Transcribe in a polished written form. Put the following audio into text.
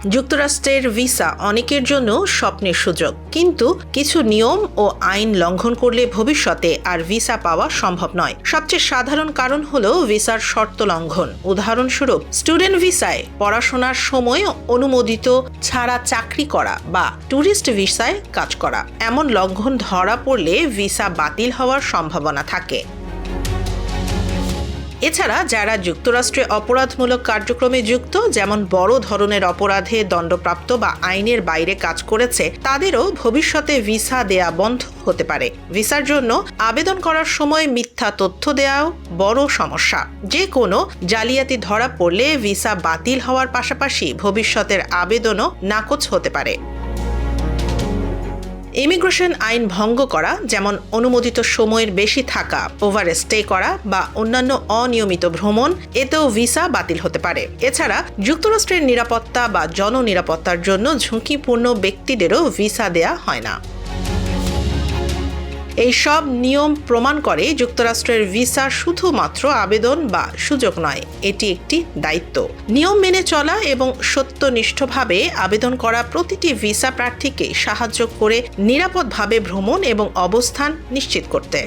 যুক্তরাষ্ট্রের ভিসা অনেকের জন্য স্বপ্নের সুযোগ, কিন্তু কিছু নিয়ম ও আইন লঙ্ঘন করলে ভবিষ্যতে আর ভিসা পাওয়া সম্ভব নয়। সবচেয়ে সাধারণ কারণ হলো ভিসার শর্ত লঙ্ঘন। উদাহরণস্বরূপ, স্টুডেন্ট ভিসায় পড়াশোনার সময় অনুমোদিত ছাড়া চাকরি করা বা ট্যুরিস্ট ভিসায় কাজ করা। এমন লঙ্ঘন ধরা পড়লে ভিসা বাতিল হওয়ার সম্ভাবনা থাকে। এছাড়া যারা যুক্তরাষ্ট্রে অপরাধমূলক কার্যক্রমে যুক্ত, যেমন বড় ধরনের অপরাধে দণ্ডপ্রাপ্ত বা আইনের বাইরে কাজ করেছে, তাদেরও ভবিষ্যতে ভিসা দেয়া বন্ধ হতে পারে। ভিসার জন্য আবেদন করার সময় মিথ্যা তথ্য দেওয়াও বড় সমস্যা। যে কোনো জালিয়াতি ধরা পড়লে ভিসা বাতিল হওয়ার পাশাপাশি ভবিষ্যতের আবেদনও নাকচ হতে পারে। ইমিগ্রেশন আইন ভঙ্গ করা, যেমন অনুমোদিত সময়ের বেশি থাকা, ওভারস্টে করা বা অন্যান্য অনিয়মিত ভ্রমণ, এতেও ভিসা বাতিল হতে পারে। এছাড়া যুক্তরাষ্ট্রের নিরাপত্তা বা জননিরাপত্তার জন্য ঝুঁকিপূর্ণ ব্যক্তিদেরও ভিসা দেয়া হয় না। এই সব নিয়ম প্রমাণ করে যুক্তরাষ্ট্রের ভিসা শুধুমাত্র আবেদন বা সুযোগ নয়, এটি একটি দায়িত্ব। নিয়ম মেনে চলা এবং সত্যনিষ্ঠভাবে আবেদন করা প্রতিটি ভিসা প্রার্থীকে সাহায্য করে নিরাপদভাবে ভ্রমণ এবং অবস্থান নিশ্চিত করতে।